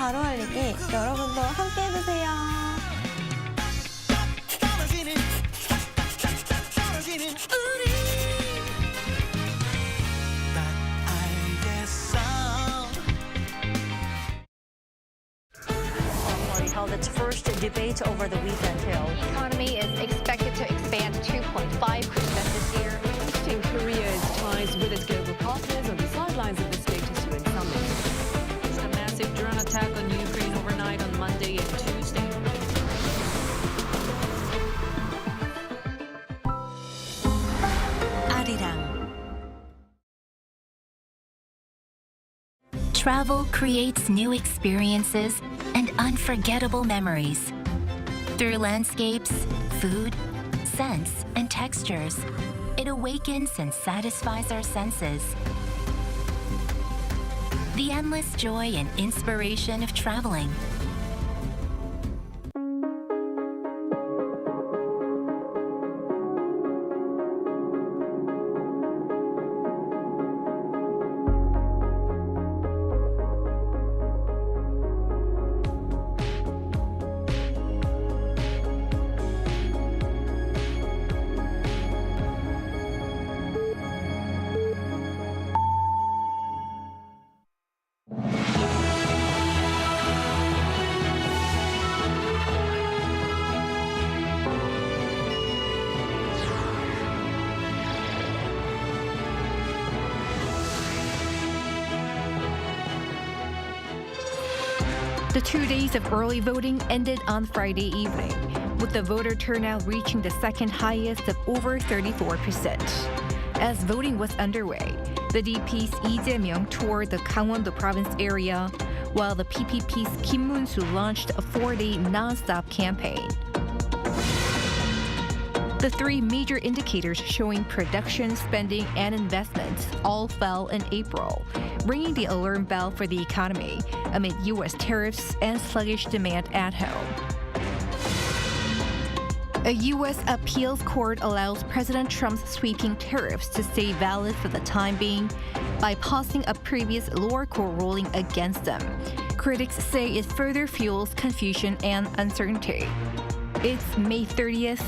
하루 알리기 여러분도 함께 해주세요. Held its first debate over the weekend. The economy is expected to expand 2.5% this year. Boosting Korea's ties with its global partners on the sidelines of the Status UN summit. It's a massive drone attack on Ukraine overnight on Monday and Tuesday. Arirang. Travel creates new experiences and unforgettable memories. Through landscapes, food, scents, and textures, it awakens and satisfies our senses. The endless joy and inspiration of traveling. The 2 days of early voting ended on Friday evening, with the voter turnout reaching the second highest of over 34%. As voting was underway, the DP's Lee Jae-myung toured the Gangwon-do province area, while the PPP's Kim Moon-soo launched a 4-day non-stop campaign. The three major indicators showing production, spending, and investments all fell in April, ringing the alarm bell for the economy amid U.S. tariffs and sluggish demand at home. A U.S. appeals court allows President Trump's sweeping tariffs to stay valid for the time being by pausing a previous lower court ruling against them. Critics say it further fuels confusion and uncertainty. It's May 30th,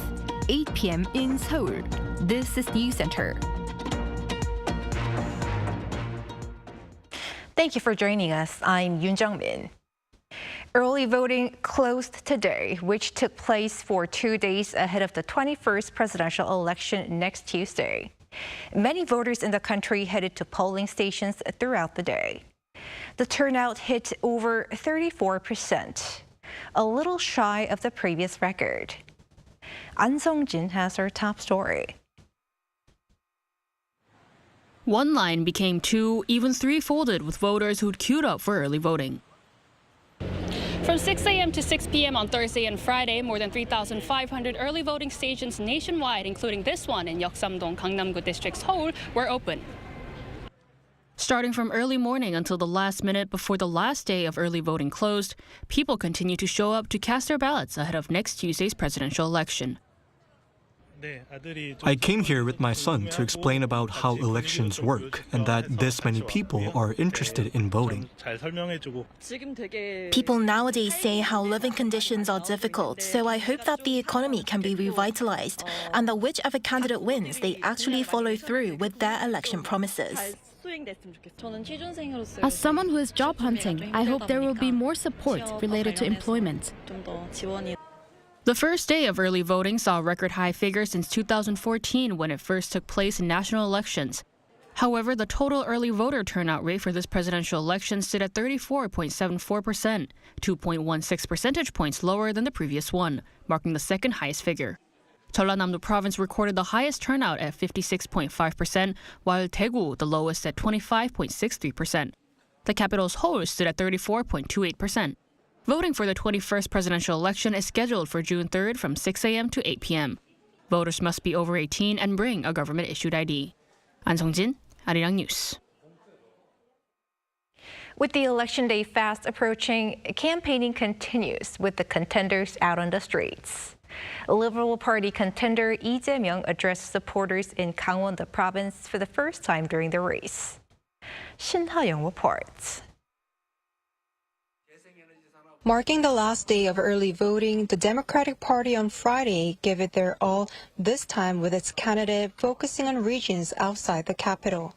8 p.m. in Seoul. This is Newscenter. Thank you for joining us. I'm Yoon Jung-min. Early voting closed today, which took place for 2 days ahead of the 21st presidential election next Tuesday. Many voters in the country headed to polling stations throughout the day. The turnout hit over 34%, a little shy of the previous record. An Sung-jin has our top story. One line became two, even three-folded with voters who'd queued up for early voting. From 6 a.m. to 6 p.m. on Thursday and Friday, more than 3,500 early voting stations nationwide, including this one in Yeoksamdong, Gangnam-gu District, Seoul, were open. Starting from early morning until the last minute before the last day of early voting closed, people continue to show up to cast their ballots ahead of next Tuesday's presidential election. I came here with my son to explain about how elections work and that this many people are interested in voting. People nowadays say how living conditions are difficult, so I hope that the economy can be revitalized and that whichever candidate wins, they actually follow through with their election promises. As someone who is job hunting, I hope there will be more support related to employment. The first day of early voting saw record high figures since 2014 when it first took place in national elections. However, the total early voter turnout rate for this presidential election stood at 34.74%, 2.16 percentage points lower than the previous one, marking the second highest figure. Jeollanam-do province recorded the highest turnout at 56.5%, while Daegu the lowest at 25.63%. The capital Seoul stood at 34.28%. Voting for the 21st presidential election is scheduled for June 3rd from 6 a.m. to 8 p.m. Voters must be over 18 and bring a government-issued ID. An Sung-jin, Arirang News. With the election day fast approaching, campaigning continues with the contenders out on the streets. Liberal Party contender Lee Jae-myung addressed supporters in Gangwon-do province for the first time during the race. Shin Ha-young reports. Marking the last day of early voting, the Democratic Party on Friday gave it their all, this time with its candidate focusing on regions outside the capital.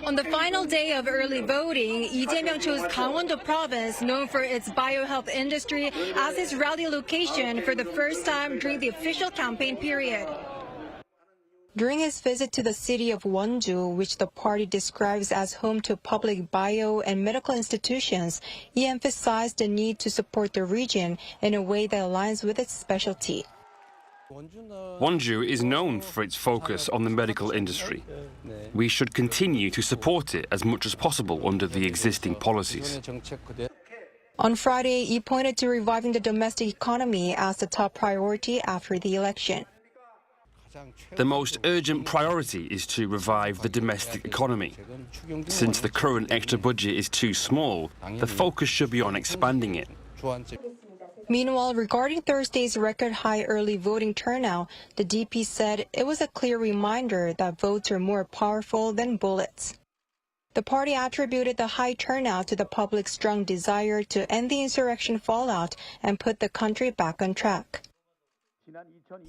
On the final day of early voting, Lee Jae-myung chose Gangwon-do province, known for its biohealth industry, as his rally location for the first time during the official campaign period. During his visit to the city of Wonju, which the party describes as home to public bio and medical institutions, he emphasized the need to support the region in a way that aligns with its specialty. Wonju is known for its focus on the medical industry. We should continue to support it as much as possible under the existing policies. On Friday, he pointed to reviving the domestic economy as the top priority after the election. The most urgent priority is to revive the domestic economy. Since the current extra budget is too small, the focus should be on expanding it. Meanwhile, regarding Thursday's record-high early voting turnout, the DP said it was a clear reminder that votes are more powerful than bullets. The party attributed the high turnout to the public's strong desire to end the insurrection fallout and put the country back on track.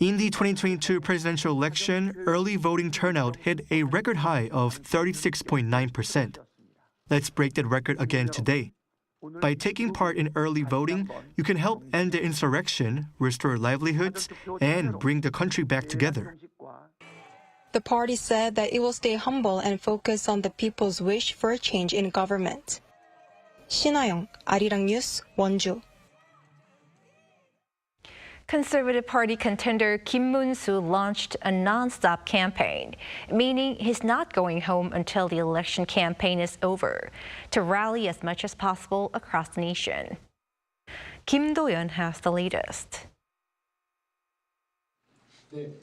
In the 2022 presidential election, early voting turnout hit a record high of 36.9%. Let's break that record again today. By taking part in early voting, you can help end the insurrection, restore livelihoods, and bring the country back together. The party said that it will stay humble and focus on the people's wish for a change in government. 신하영, Arirang News, Wonju. Conservative Party contender Moon-soo launched a non-stop campaign, meaning he's not going home until the election campaign is over, to rally as much as possible across the nation. Kim Do-yeon has the latest.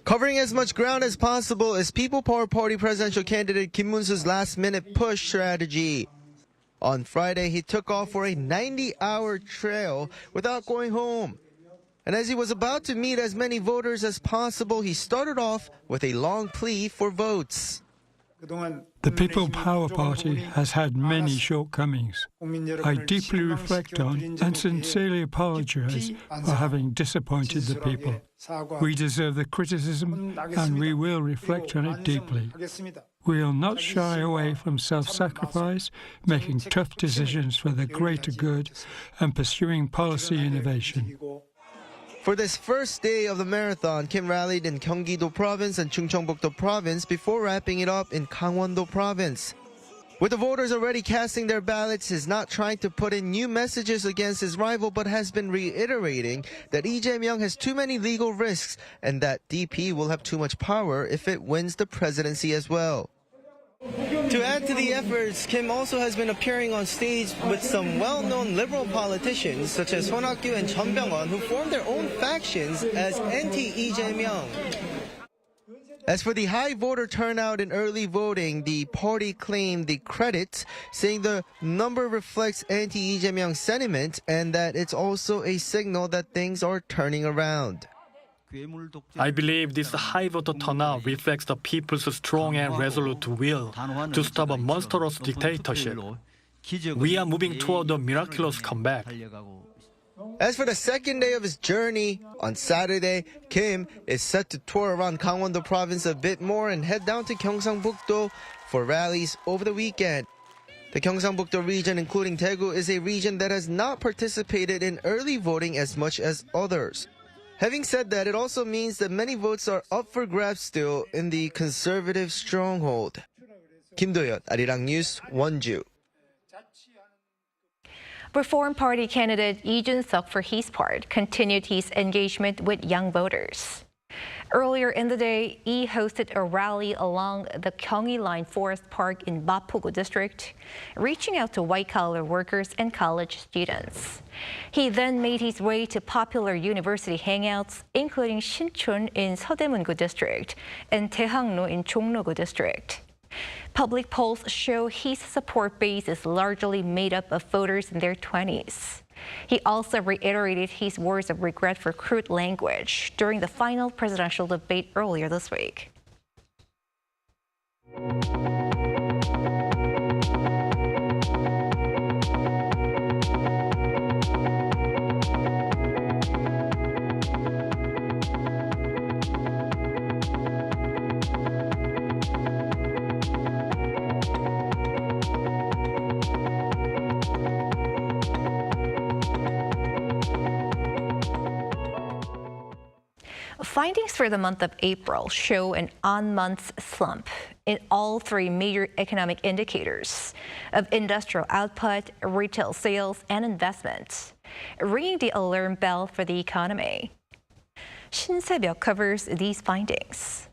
Covering as much ground as possible is People Power Party presidential candidate Kim Moon-soo's last-minute push strategy. On Friday, he took off for a 90-hour trail without going home. And as he was about to meet as many voters as possible, he started off with a long plea for votes. The People Power Party has had many shortcomings. I deeply reflect on and sincerely apologize for having disappointed the people. We deserve the criticism and we will reflect on it deeply. We will not shy away from self-sacrifice, making tough decisions for the greater good, and pursuing policy innovation. For this first day of the marathon, Kim rallied in Gyeonggi-do Province and Chungcheongbuk-do Province before wrapping it up in Gangwon-do Province. With the voters already casting their ballots, he's not trying to put in new messages against his rival, but has been reiterating that Lee Jae-myung has too many legal risks and that DP will have too much power if it wins the presidency as well. To add to the efforts, Kim also has been appearing on stage with some well-known liberal politicians such as Son Hak-kyu and Chun Byung-won, who formed their own factions as anti-Lee Jae-myung. As for the high voter turnout in early voting, the party claimed the credit, saying the number reflects anti-Lee Jae-myung sentiment and that it's also a signal that things are turning around. I believe this high voter turnout reflects the people's strong and resolute will to stop a monstrous dictatorship. We are moving toward a miraculous comeback. As for the second day of his journey, on Saturday, Kim is set to tour around Gangwon-do Province a bit more and head down to Gyeongsangbuk-do for rallies over the weekend. The Gyeongsangbuk-do region, including Daegu, is a region that has not participated in early voting as much as others. Having said that, it also means that many votes are up for grabs still in the conservative stronghold. Kim Do-yeon, Arirang News, Wonju. Reform Party candidate Jun-seok, for his part, continued his engagement with young voters. Earlier in the day, he hosted a rally along the Gyeonggi Line Forest Park in Mapogu District, reaching out to white-collar workers and college students. He then made his way to popular university hangouts, including Sinchon in Seodaemun-gu District and Daehangno in Jongno-gu District. Public polls show his support base is largely made up of voters in their 20s. He also reiterated his words of regret for crude language during the final presidential debate earlier this week. Findings for the month of April show an on-month slump in all three major economic indicators of industrial output, retail sales, and investment, ringing the alarm bell for the economy. Jun-seok covers these findings.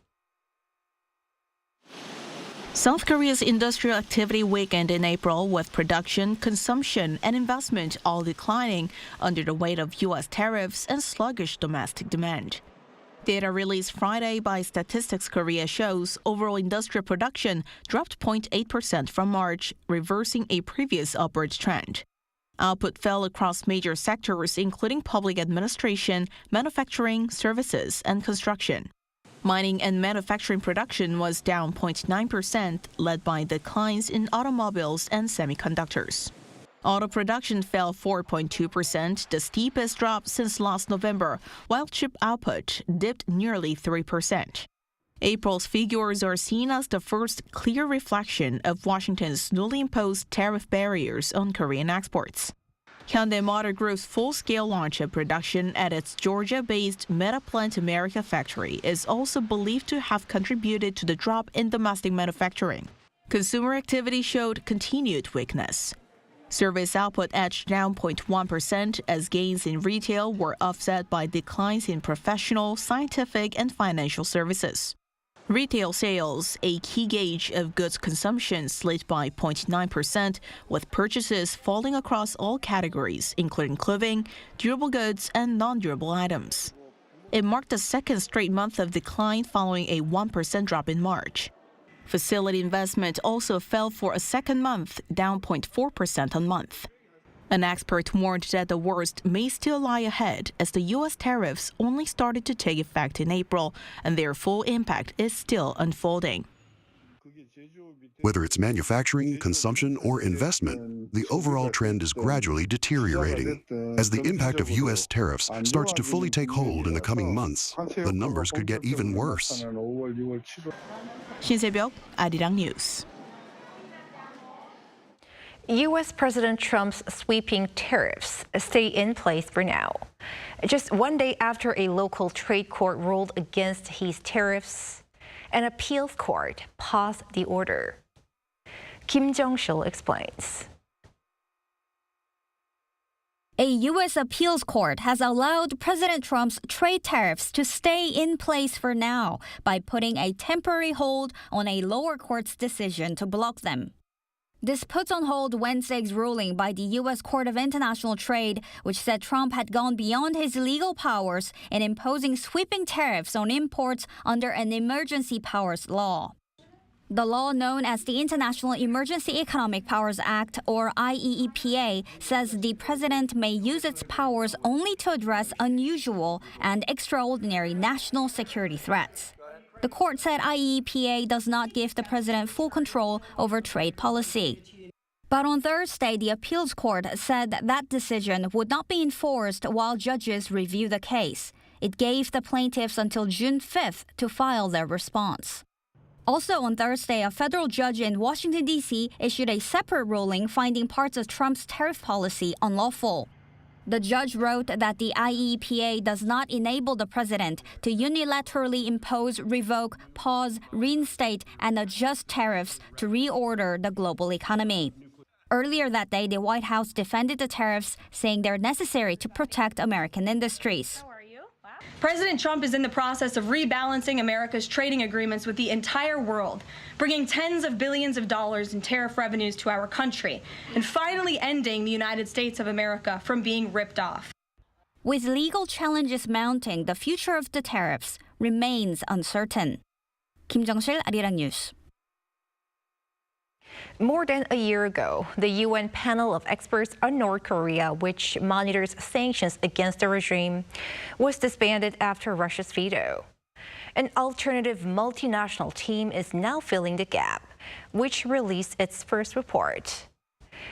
South Korea's industrial activity weakened in April, with production, consumption, and investment all declining under the weight of U.S. tariffs and sluggish domestic demand. Data released Friday by Statistics Korea shows overall industrial production dropped 0.8% from March, reversing a previous upward trend. Output fell across major sectors, including public administration, manufacturing, services, and construction. Mining and manufacturing production was down 0.9%, led by declines in automobiles and semiconductors. Auto production fell 4.2%, the steepest drop since last November, while chip output dipped nearly 3%. April's figures are seen as the first clear reflection of Washington's newly imposed tariff barriers on Korean exports. Hyundai Motor Group's full-scale launch of production at its Georgia-based Metaplant America factory is also believed to have contributed to the drop in domestic manufacturing. Consumer activity showed continued weakness. Service output edged down 0.1% as gains in retail were offset by declines in professional, scientific, and financial services. Retail sales, a key gauge of goods consumption, slid by 0.9%, with purchases falling across all categories, including clothing, durable goods, and non-durable items. It marked the second straight month of decline following a 1% drop in March. Facility investment also fell for a second month, down 0.4% on month. An expert warned that the worst may still lie ahead as the U.S. tariffs only started to take effect in April, and their full impact is still unfolding. Whether it's manufacturing, consumption, or investment, the overall trend is gradually deteriorating. As the impact of U.S. tariffs starts to fully take hold in the coming months, the numbers could get even worse. Jun-seok, Arirang News. U.S. President Trump's sweeping tariffs stay in place for now. Just one day after a local trade court ruled against his tariffs, an appeals court paused the order. Kim Jong-sil explains. A U.S. appeals court has allowed President Trump's trade tariffs to stay in place for now by putting a temporary hold on a lower court's decision to block them. This puts on hold Wednesday's ruling by the U.S. Court of International Trade, which said Trump had gone beyond his legal powers in imposing sweeping tariffs on imports under an emergency powers law. The law known as the International Emergency Economic Powers Act, or IEEPA, says the president may use its powers only to address unusual and extraordinary national security threats. The court said IEEPA does not give the president full control over trade policy. But on Thursday, the appeals court said that decision would not be enforced while judges review the case. It gave the plaintiffs until June 5th to file their response. Also on Thursday, a federal judge in Washington, D.C. issued a separate ruling finding parts of Trump's tariff policy unlawful. The judge wrote that the IEEPA does not enable the president to unilaterally impose, revoke, pause, reinstate, and adjust tariffs to reorder the global economy. Earlier that day, the White House defended the tariffs, saying they're necessary to protect American industries. President Trump is in the process of rebalancing America's trading agreements with the entire world, bringing tens of billions of dollars in tariff revenues to our country, and finally ending the United States of America from being ripped off. With legal challenges mounting, the future of the tariffs remains uncertain. Kim Jong-sil, Arirang News. More than a year ago, the UN panel of experts on North Korea, which monitors sanctions against the regime, was disbanded after Russia's veto. An alternative multinational team is now filling the gap, which released its first report.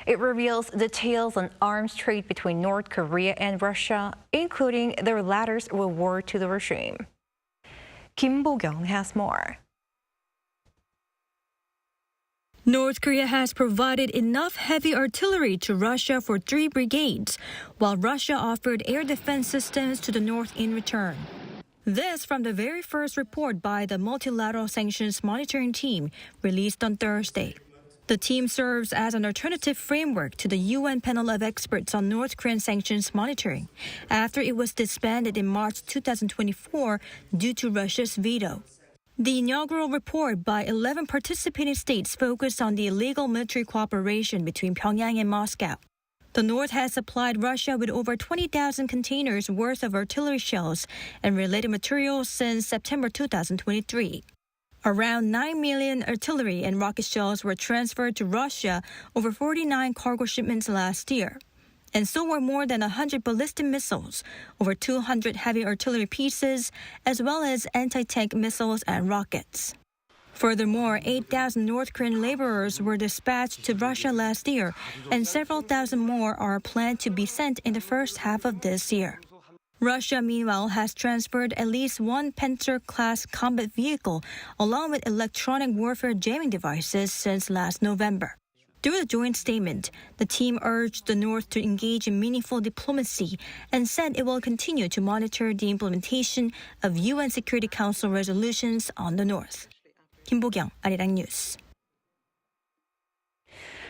It reveals details on arms trade between North Korea and Russia, including the latter's reward to the regime. Kim Bo-kyung has more. North Korea has provided enough heavy artillery to Russia for 3 brigades, while Russia offered air defense systems to the North in return. This from the very first report by the Multilateral Sanctions Monitoring Team released on Thursday. The team serves as an alternative framework to the UN panel of experts on North Korean sanctions monitoring after it was disbanded in March 2024 due to Russia's veto. The inaugural report by 11 participating states focused on the illegal military cooperation between Pyongyang and Moscow. The North has supplied Russia with over 20,000 containers worth of artillery shells and related materials since September 2023. Around 9 million artillery and rocket shells were transferred to Russia over 49 cargo shipments last year. And so were more than 100 ballistic missiles, over 200 heavy artillery pieces, as well as anti-tank missiles and rockets. Furthermore, 8,000 North Korean laborers were dispatched to Russia last year, and several thousand more are planned to be sent in the first half of this year. Russia, meanwhile, has transferred at least one Panzer-class combat vehicle, along with electronic warfare jamming devices since last November. Through a joint statement, the team urged the North to engage in meaningful diplomacy and said it will continue to monitor the implementation of UN Security Council resolutions on the North. Kim Bo-kyung, Arirang News.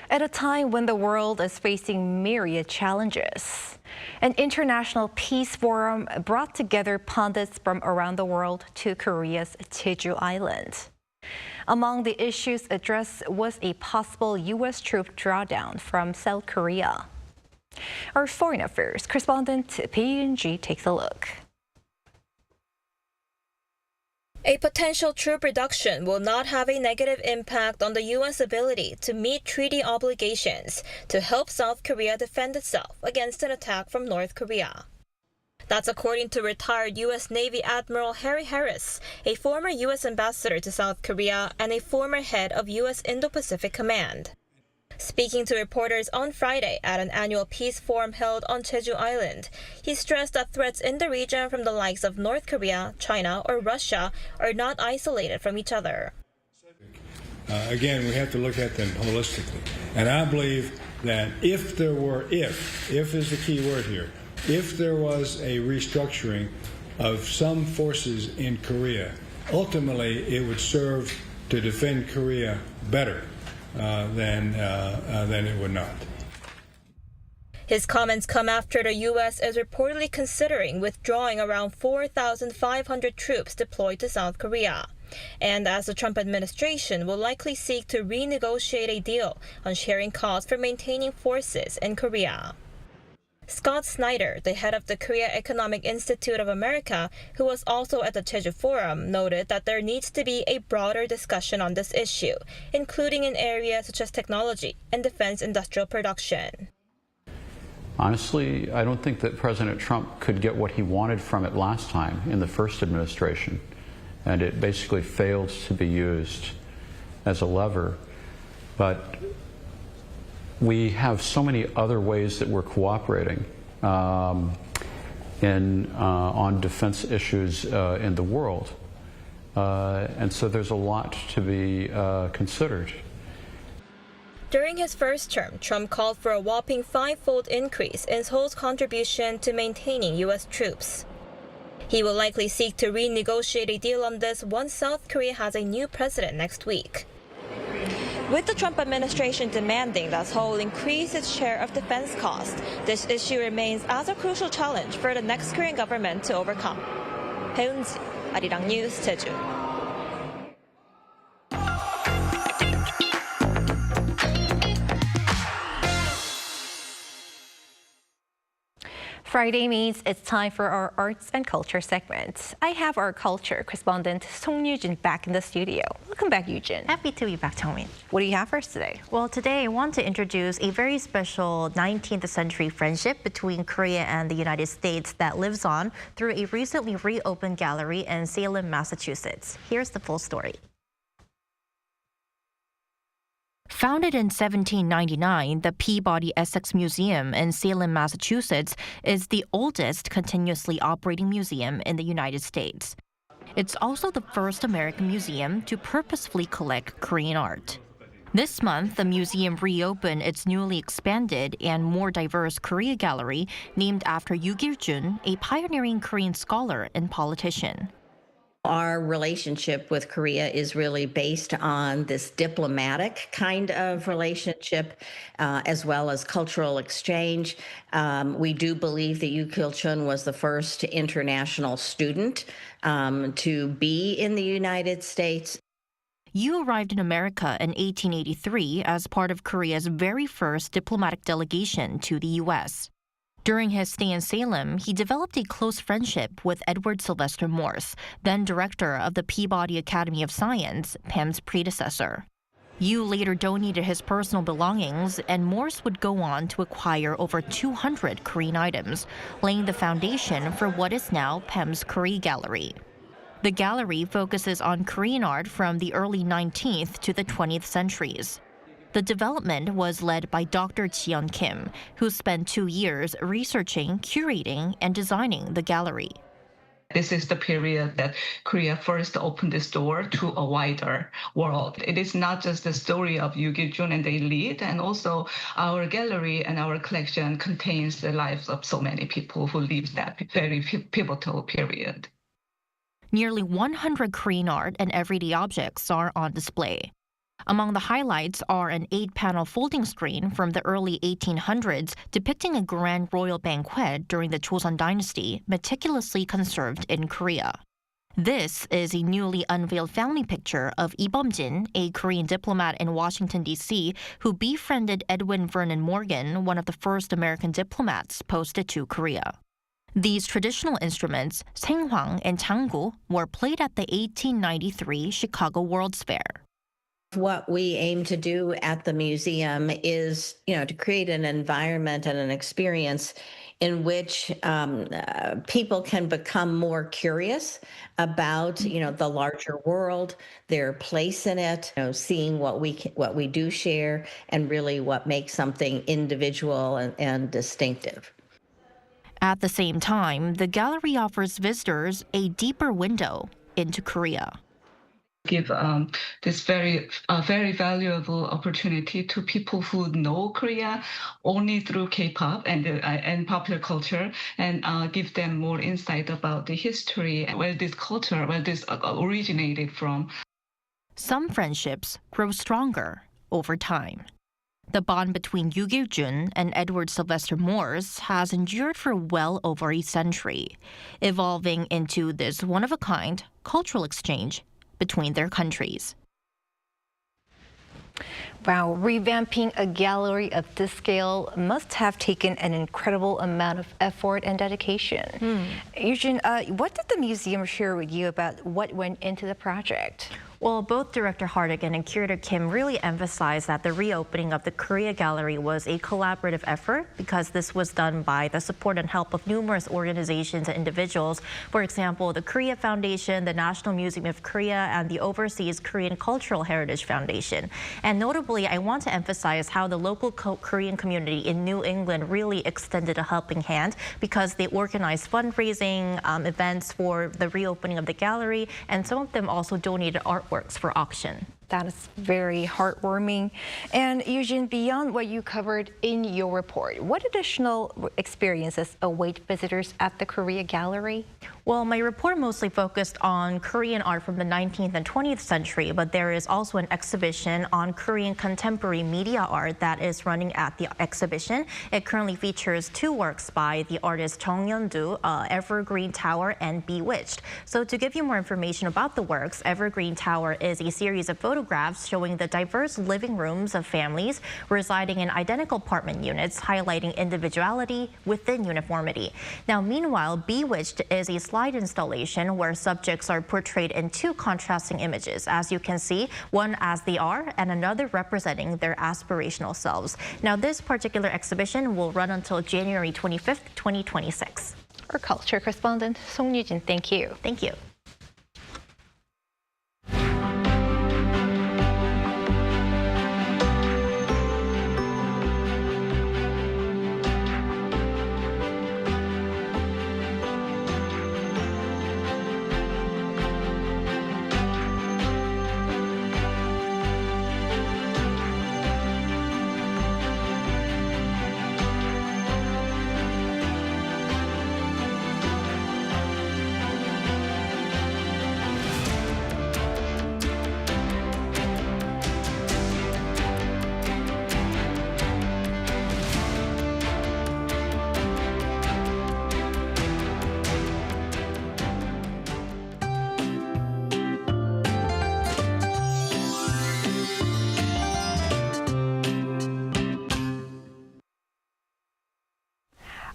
At a time when the world is facing myriad challenges, an international peace forum brought together pundits from around the world to Korea's Jeju Island. Among the issues addressed was a possible U.S. troop drawdown from South Korea. Our foreign affairs correspondent Pyongyang takes a look. A potential troop reduction will not have a negative impact on the U.S. ability to meet treaty obligations to help South Korea defend itself against an attack from North Korea. That's according to retired U.S. Navy Admiral Harry Harris, a former U.S. ambassador to South Korea and a former head of U.S. Indo-Pacific Command. Speaking to reporters on Friday at an annual peace forum held on Jeju Island, he stressed that threats in the region from the likes of North Korea, China, or Russia are not isolated from each other. Again, we have to look at them holistically. And I believe that if is the key word here, if there was a restructuring of some forces in Korea, ultimately it would serve to defend Korea better than it would not. His comments come after the U.S. is reportedly considering withdrawing around 4,500 troops deployed to South Korea, and as the Trump administration will likely seek to renegotiate a deal on sharing costs for maintaining forces in Korea. Scott Snyder, the head of the Korea Economic Institute of America, who was also at the Jeju Forum, noted that there needs to be a broader discussion on this issue, including in areas such as technology and defense industrial production. Honestly, I don't think that President Trump could get what he wanted from it last time in the first administration, and it basically failed to be used as a lever. But we have so many other ways that we're cooperating on defense issues in the world. And so there's a lot to be considered. During his first term, Trump called for a whopping 5-fold increase in Seoul's contribution to maintaining U.S. troops. He will likely seek to renegotiate a deal on this once South Korea has a new president next week. With the Trump administration demanding that Seoul increase its share of defense costs, this issue remains as a crucial challenge for the next Korean government to overcome. Pyongyang, Arirang News, Jeju. Friday means it's time for our arts and culture segment. I have our culture correspondent Song Yujin back in the studio. Welcome back, Yujin. Happy to be back, Changmin. What do you have for us today? Well, today I want to introduce a very special 19th century friendship between Korea and the United States that lives on through a recently reopened gallery in Salem, Massachusetts. Here's the full story. Founded in 1799, the Peabody Essex Museum in Salem, Massachusetts is the oldest continuously operating museum in the United States. It's also the first American museum to purposefully collect Korean art. This month, the museum reopened its newly expanded and more diverse Korea Gallery named after Yoo Gil-jun, a pioneering Korean scholar and politician. Our relationship with Korea is really based on this diplomatic kind of relationship, as well as cultural exchange. We do believe that Yoo Gil-jun was the first international student to be in the United States. Yoo arrived in America in 1883 as part of Korea's very first diplomatic delegation to the U.S. During his stay in Salem, he developed a close friendship with Edward Sylvester Morse, then director of the Peabody Academy of Science, Pem's predecessor. Yoo later donated his personal belongings, and Morse would go on to acquire over 200 Korean items, laying the foundation for what is now Pem's Korea Gallery. The gallery focuses on Korean art from the early 19th to the 20th centuries. The development was led by Dr. Jiyeon Kim, who spent 2 years researching, curating, and designing the gallery. This is the period that Korea first opened this door to a wider world. It is not just the story of Yoo Gil-jun and the elite, and also our gallery and our collection contains the lives of so many people who lived that very pivotal period. Nearly 100 Korean art and everyday objects are on display. Among the highlights are an 8-panel folding screen from the early 1800s depicting a grand royal banquet during the Joseon dynasty, meticulously conserved in Korea. This is a newly unveiled family picture of Lee Bum-jin, a Korean diplomat in Washington, D.C., who befriended Edwin Vernon Morgan, one of the first American diplomats posted to Korea. These traditional instruments, senghwang and changgu, were played at the 1893 Chicago World's Fair. What we aim to do at the museum is, to create an environment and an experience in which people can become more curious about, the larger world, their place in it, seeing what we do share, and really what makes something individual and distinctive. At the same time, the gallery offers visitors a deeper window into Korea. Give this very valuable opportunity to people who know Korea only through K-pop and popular culture, and give them more insight about the history, where this originated from. Some friendships grow stronger over time. The bond between Yoo Gil-jun and Edward Sylvester Morse has endured for well over a century, evolving into this one-of-a-kind cultural exchange between their countries. Wow, revamping a gallery of this scale must have taken an incredible amount of effort and dedication. Eugene, what did the museum share with you about what went into the project? Well, both Director Hardigan and Curator Kim really emphasized that the reopening of the Korea Gallery was a collaborative effort because this was done by the support and help of numerous organizations and individuals. For example, the Korea Foundation, the National Museum of Korea, and the Overseas Korean Cultural Heritage Foundation. And notably, I want to emphasize how the local Korean community in New England really extended a helping hand because they organized fundraising events for the reopening of the gallery, and some of them also donated artworks for auction. That is very heartwarming. And Eugene, beyond what you covered in your report, what additional experiences await visitors at the Korea Gallery? Well, my report mostly focused on Korean art from the 19th and 20th century, but there is also an exhibition on Korean contemporary media art that is running at the exhibition. It currently features 2 works by the artist Chung Yeon-do, Evergreen Tower and Bewitched. So to give you more information about the works, Evergreen Tower is a series of photographs showing the diverse living rooms of families residing in identical apartment units, highlighting individuality within uniformity. Now, meanwhile, Bewitched is a slide installation where subjects are portrayed in 2 contrasting images, as you can see, one as they are and another representing their aspirational selves. Now, this particular exhibition will run until January 25th, 2026. Our culture correspondent, Song Yujin, thank you. Thank you.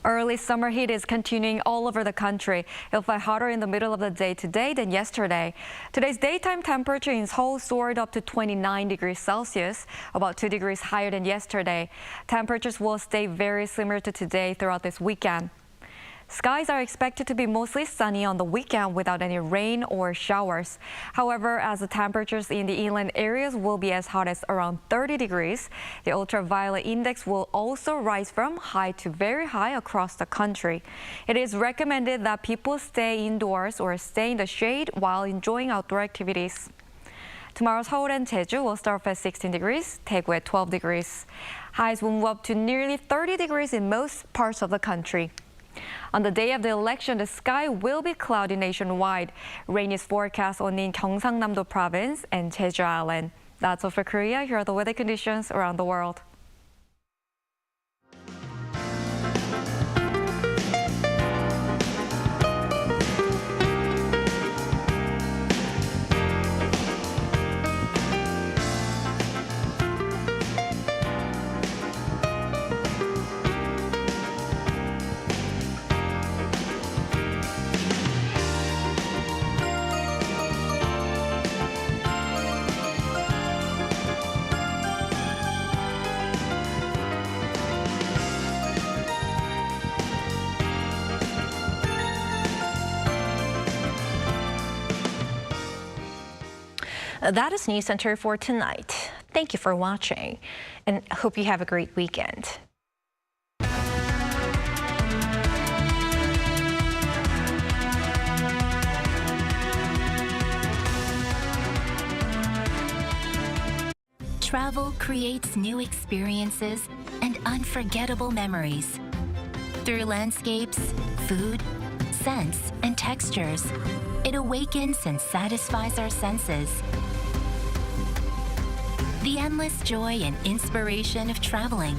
Early summer heat is continuing all over the country. It'll fly hotter in the middle of the day today than yesterday. Today's daytime temperature in Seoul soared up to 29 degrees Celsius, about 2 degrees higher than yesterday. Temperatures will stay very similar to today throughout this weekend. Skies are expected to be mostly sunny on the weekend without any rain or showers. However, as the temperatures in the inland areas will be as hot as around 30 degrees, the ultraviolet index will also rise from high to very high across the country. It is recommended that people stay indoors or stay in the shade while enjoying outdoor activities. Tomorrow's Seoul and Jeju will start off at 16 degrees, Daegu at 12 degrees. Highs will move up to nearly 30 degrees in most parts of the country. On the day of the election, the sky will be cloudy nationwide. Rain is forecast only in Gyeongsangnam-do province and Jeju Island. That's all for Korea. Here are the weather conditions around the world. That is Newscenter for tonight. Thank you for watching, and hope you have a great weekend. Travel creates new experiences and unforgettable memories. Through landscapes, food, scents, and textures, it awakens and satisfies our senses. The endless joy and inspiration of traveling.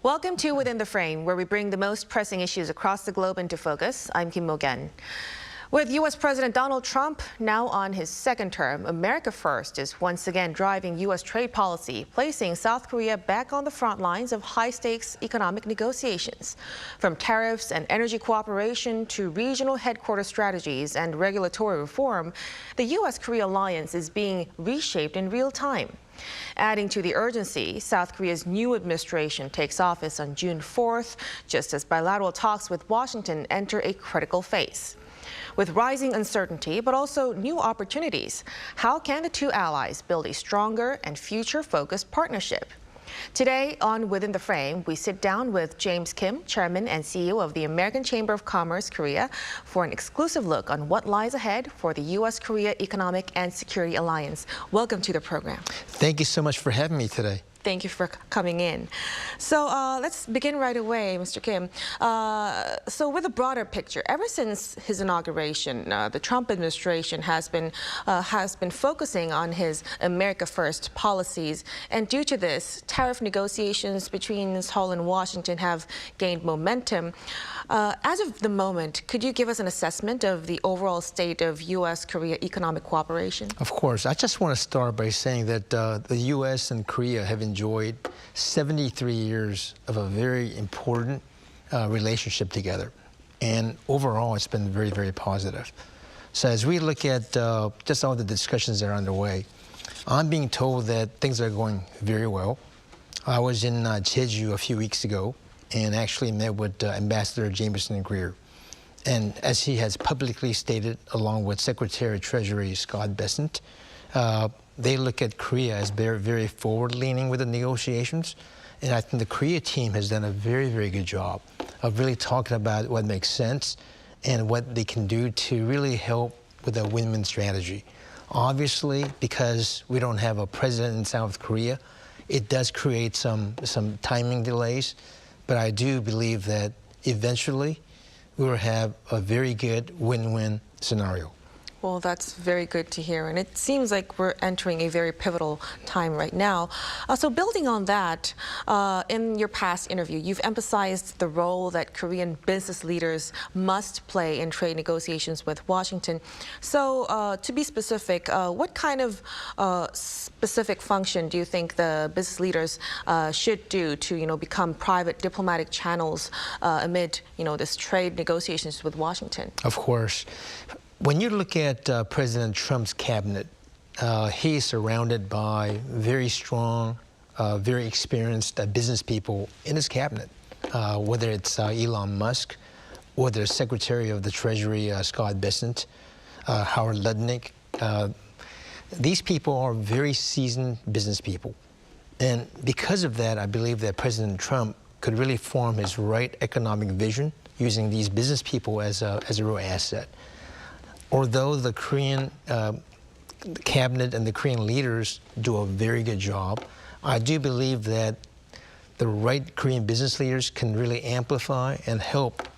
Welcome to Within the Frame, where we bring the most pressing issues across the globe into focus. I'm Kim Mo-gen. With U.S. President Donald Trump now on his second term, America First is once again driving U.S. trade policy, placing South Korea back on the front lines of high-stakes economic negotiations. From tariffs and energy cooperation to regional headquarters strategies and regulatory reform, the U.S.-Korea alliance is being reshaped in real time. Adding to the urgency, South Korea's new administration takes office on June 4th, just as bilateral talks with Washington enter a critical phase. With rising uncertainty, but also new opportunities, how can the two allies build a stronger and future-focused partnership? Today on Within the Frame, we sit down with James Kim, Chairman and CEO of the American Chamber of Commerce Korea, for an exclusive look on what lies ahead for the U.S.-Korea Economic and Security Alliance. Welcome to the program. Thank you so much for having me today. Thank you for coming in. So let's begin right away, Mr. Kim. So with a broader picture, ever since his inauguration, the Trump administration has been focusing on his America First policies, and due to this, tariff negotiations between Seoul and Washington have gained momentum. As of the moment, could you give us an assessment of the overall state of U.S.-Korea economic cooperation? Of course. I just want to start by saying that the U.S. and Korea have enjoyed 73 years of a very important relationship together. And overall, it's been very, very positive. So as we look at just all the discussions that are underway, I'm being told that things are going very well. I was in Jeju a few weeks ago and actually met with Ambassador Jameson Greer. And as he has publicly stated, along with Secretary of Treasury Scott Bessent, they look at Korea as very, very forward-leaning with the negotiations. And I think the Korea team has done a very, very good job of really talking about what makes sense and what they can do to really help with a win-win strategy. Obviously, because we don't have a president in South Korea, it does create some timing delays. But I do believe that eventually we will have a very good win-win scenario. Well, that's very good to hear, and it seems like we're entering a very pivotal time right now. So building on that, in your past interview, you've emphasized the role that Korean business leaders must play in trade negotiations with Washington. So to be specific, what kind of specific function do you think the business leaders should do to, become private diplomatic channels amid, this trade negotiations with Washington? Of course. When you look at President Trump's cabinet, he's surrounded by very strong, very experienced business people in his cabinet, whether it's Elon Musk, or the Secretary of the Treasury, Scott Bessent, Howard Lutnick. These people are very seasoned business people. And because of that, I believe that President Trump could really form his right economic vision using these business people as a real asset. Although the Korean cabinet and the Korean leaders do a very good job, I do believe that the right Korean business leaders can really amplify and help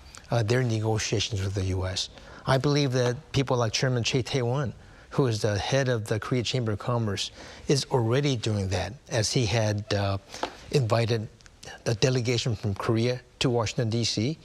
their negotiations with the U.S. I believe that people like Chairman Choi Tae-won, who is the head of the Korea Chamber of Commerce, is already doing that, as he had invited a delegation from Korea to Washington, D.C.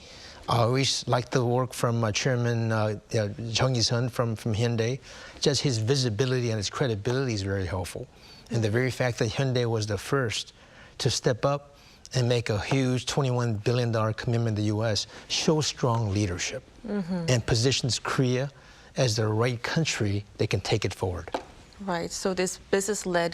I always like the work from Chairman Jung-seok from Hyundai. Just his visibility and his credibility is very helpful. And the very fact that Hyundai was the first to step up and make a huge $21 billion commitment to the U.S. shows strong leadership and positions Korea as the right country that can take it forward. Right. So this business-led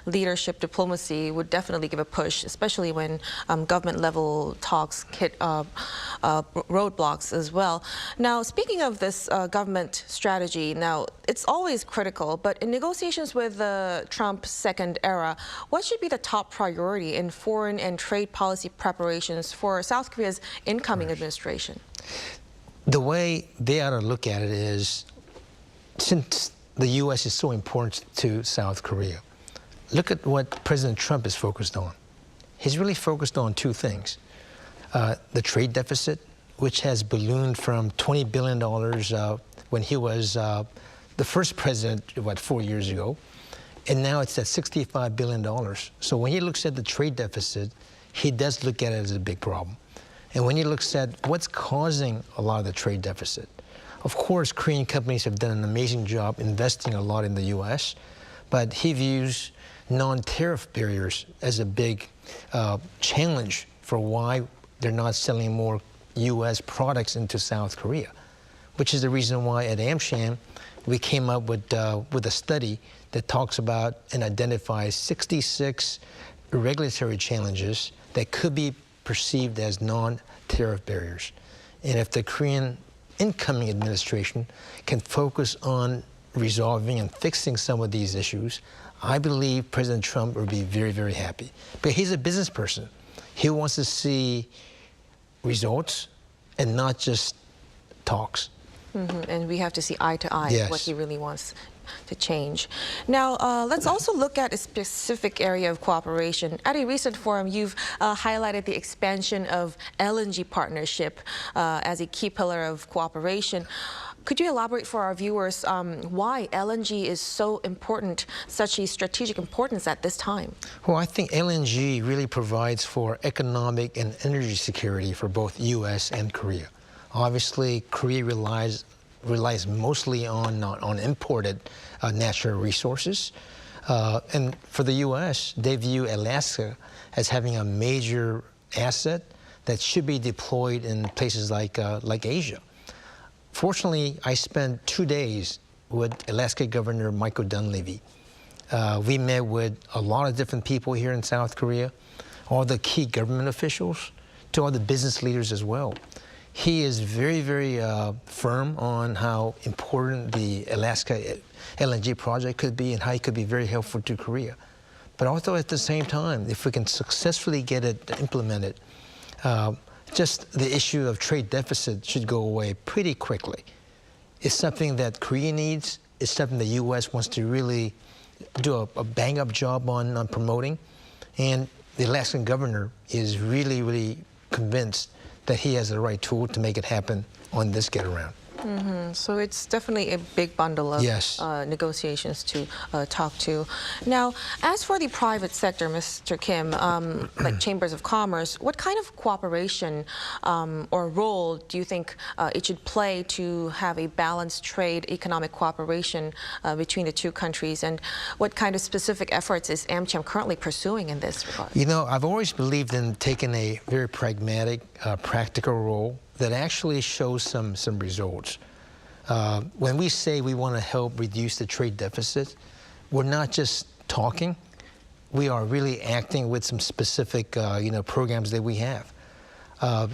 leadership diplomacy would definitely give a push, especially when government-level talks hit roadblocks as well. Now, speaking of this government strategy, now, it's always critical, but in negotiations with the Trump second era, what should be the top priority in foreign and trade policy preparations for South Korea's incoming administration? The way they ought to look at it is, since the U.S. is so important to South Korea, look at what President Trump is focused on. He's really focused on two things. The trade deficit, which has ballooned from $20 billion when he was the first president, 4 years ago, and now it's at $65 billion. So when he looks at the trade deficit, he does look at it as a big problem. And when he looks at what's causing a lot of the trade deficit, of course, Korean companies have done an amazing job investing a lot in the U.S., but he views non-tariff barriers as a big challenge for why they're not selling more U.S. products into South Korea, which is the reason why at AmCham we came up with a study that talks about and identifies 66 regulatory challenges that could be perceived as non-tariff barriers. And if the Korean incoming administration can focus on resolving and fixing some of these issues, I believe President Trump will be very, very happy. But he's a business person. He wants to see results and not just talks. And we have to see eye to eye Yes. what he really wants to change. Now, let's also look at a specific area of cooperation. At a recent forum, you've highlighted the expansion of LNG partnership as a key pillar of cooperation. Could you elaborate for our viewers why LNG is so important, such a strategic importance at this time? Well, I think LNG really provides for economic and energy security for both U.S. and Korea. Obviously, Korea relies mostly on imported natural resources. And for the U.S., they view Alaska as having a major asset that should be deployed in places like Asia. Fortunately, I spent 2 days with Alaska Governor Michael Dunleavy. We met with a lot of different people here in South Korea, all the key government officials, to all the business leaders as well. He is very, very firm on how important the Alaska LNG project could be and how it could be very helpful to Korea. But also at the same time, if we can successfully get it implemented, just the issue of trade deficit should go away pretty quickly. It's something that Korea needs. It's something the U.S. wants to really do a bang-up job on promoting. And the Alaskan governor is really, really convinced that he has the right tool to make it happen on this get-around. So it's definitely a big bundle of negotiations to talk to. Now, as for the private sector, Mr. Kim, like chambers of commerce, what kind of cooperation or role do you think it should play to have a balanced trade economic cooperation between the two countries? And what kind of specific efforts is AmCham currently pursuing in this regard? You know, I've always believed in taking a very pragmatic, practical role that actually shows some results. When we say we want to help reduce the trade deficit, we're not just talking. We are really acting with some specific programs that we have. A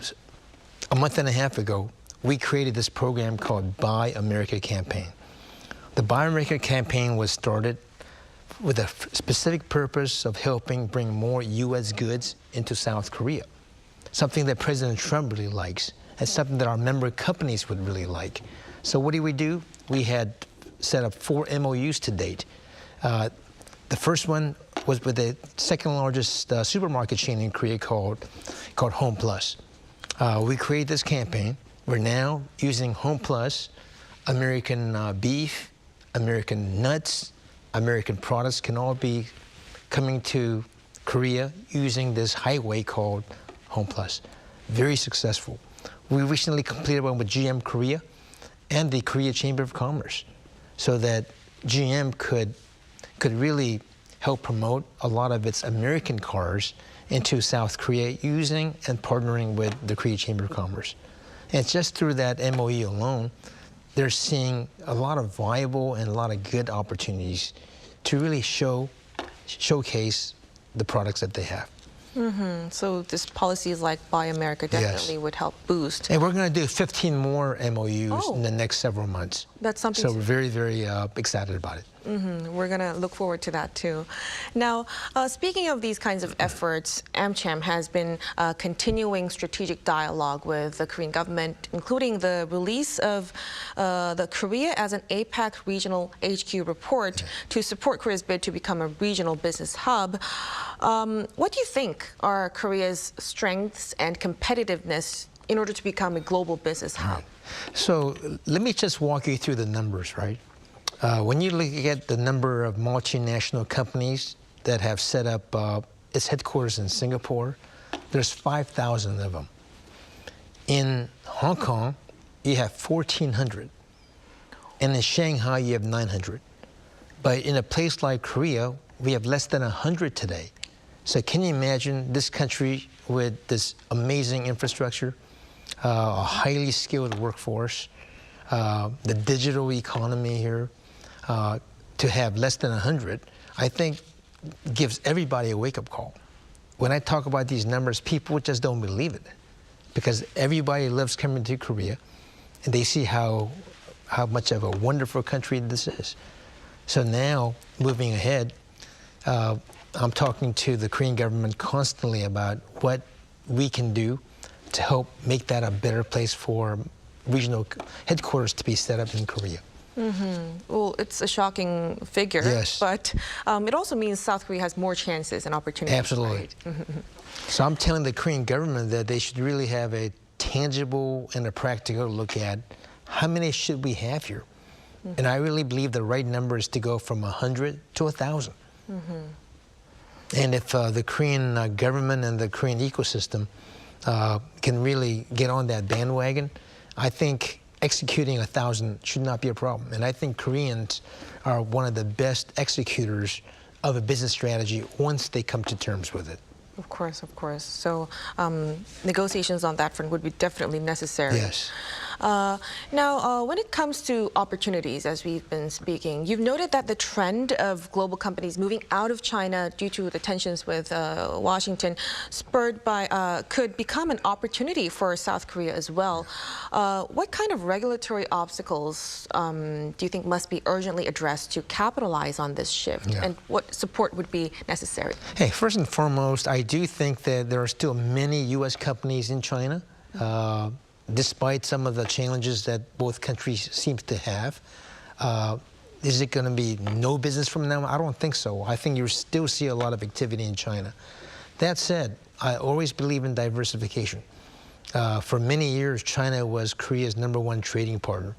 month and a half ago, we created this program called Buy America Campaign. The Buy America Campaign was started with a specific purpose of helping bring more U.S. goods into South Korea, something that President Trump really likes. It's something that our member companies would really like. So what do? We had set up 4 MOUs to date. The first one was with the second largest supermarket chain in Korea called Home Plus. We created this campaign. We're now using Home Plus, American beef, American nuts, American products can all be coming to Korea using this highway called Home Plus. Very successful. We recently completed one with GM Korea and the Korea Chamber of Commerce so that GM could really help promote a lot of its American cars into South Korea using and partnering with the Korea Chamber of Commerce. And just through that MOE alone, they're seeing a lot of viable and a lot of good opportunities to really showcase the products that they have. So this policies like Buy America definitely would help boost. And we're going to do 15 more MOUs in the next several months. That's something. So we're very, very excited about it. We're going to look forward to that too. Now, speaking of these kinds of efforts, AmCham has been continuing strategic dialogue with the Korean government, including the release of the Korea as an APAC Regional HQ report to support Korea's bid to become a regional business hub. What do you think are Korea's strengths and competitiveness in order to become a global business hub? So let me just walk you through the numbers, right? When you look at the number of multinational companies that have set up its headquarters in Singapore, there's 5,000 of them. In Hong Kong, you have 1,400. And in Shanghai, you have 900. But in a place like Korea, we have less than 100 today. So can you imagine this country with this amazing infrastructure, a highly skilled workforce, the digital economy here, to have less than 100, I think gives everybody a wake-up call. When I talk about these numbers, people just don't believe it because everybody loves coming to Korea and they see how much of a wonderful country this is. So now, moving ahead, I'm talking to the Korean government constantly about what we can do to help make that a better place for regional headquarters to be set up in Korea. Well, it's a shocking figure, yes. But it also means South Korea has more chances and opportunities. Absolutely. Right? So I'm telling the Korean government that they should really have a tangible and a practical look at how many should we have here. And I really believe the right number is to go from 100 to 1,000. And if the Korean government and the Korean ecosystem can really get on that bandwagon, I think executing 1,000 should not be a problem. And I think Koreans are one of the best executors of a business strategy once they come to terms with it. Of course, of course. So negotiations on that front would be definitely necessary. Yes. Now, when it comes to opportunities, as we've been speaking, you've noted that the trend of global companies moving out of China due to the tensions with Washington spurred by could become an opportunity for South Korea as well. What kind of regulatory obstacles do you think must be urgently addressed to capitalize on this shift? Yeah. And what support would be necessary? Hey, first and foremost, I do think that there are still many U.S. companies in China. Despite some of the challenges that both countries seem to have. Is it going to be no business from now on? I don't think so. I think you still see a lot of activity in China. That said, I always believe in diversification. For many years, China was Korea's #1 trading partner.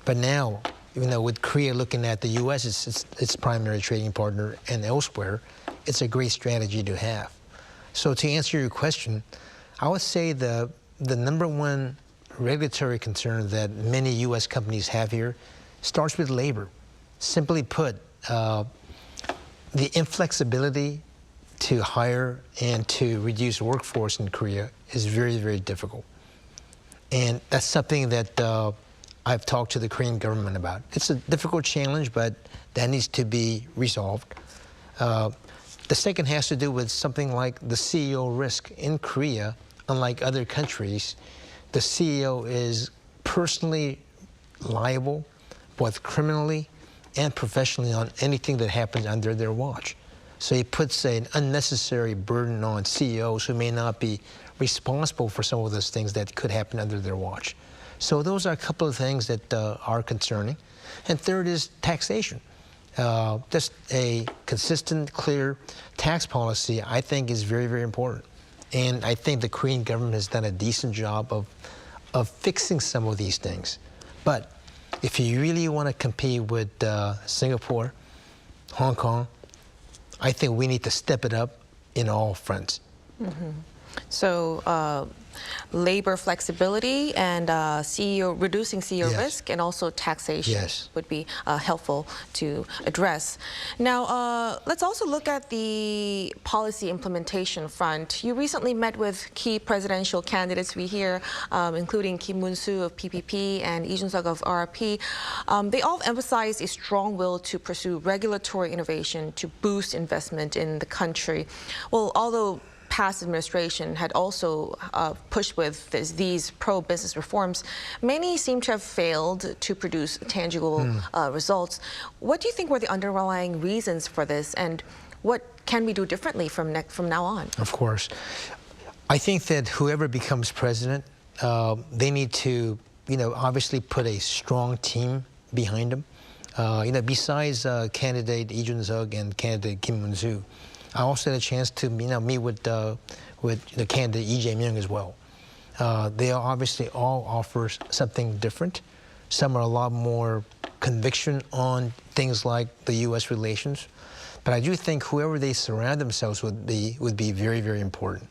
But now, with Korea looking at the U.S. as its primary trading partner and elsewhere, it's a great strategy to have. So to answer your question, I would say the #1 regulatory concern that many U.S. companies have here starts with labor. Simply put, the inflexibility to hire and to reduce workforce in Korea is very, very difficult. And that's something that I've talked to the Korean government about. It's a difficult challenge, but that needs to be resolved. The second has to do with something like the CEO risk in Korea. Unlike other countries, the CEO is personally liable, both criminally and professionally, on anything that happens under their watch. So it puts an unnecessary burden on CEOs who may not be responsible for some of those things that could happen under their watch. So those are a couple of things that are concerning. And third is taxation. Just a consistent, clear tax policy, I think, is very, very important. And I think the Korean government has done a decent job of fixing some of these things. But if you really want to compete with Singapore, Hong Kong, I think we need to step it up in all fronts. So labor flexibility and reducing CEO Yes. risk and also taxation Yes. would be helpful to address. Now, let's also look at the policy implementation front. You recently met with key presidential candidates we hear, including Moon-soo of PPP and Jun-seok of RRP. They all emphasized a strong will to pursue regulatory innovation to boost investment in the country. Well, although past administration had also pushed with these pro-business reforms, many seem to have failed to produce tangible results. What do you think were the underlying reasons for this, and what can we do differently from now on? Of course. I think that whoever becomes president, they need to, obviously put a strong team behind them. Besides candidate Jun-seok and candidate Moon-soo, I also had a chance to meet with the candidate Jae-myung as well. They obviously all offer something different. Some are a lot more conviction on things like the U.S. relations. But I do think whoever they surround themselves with be very, very important.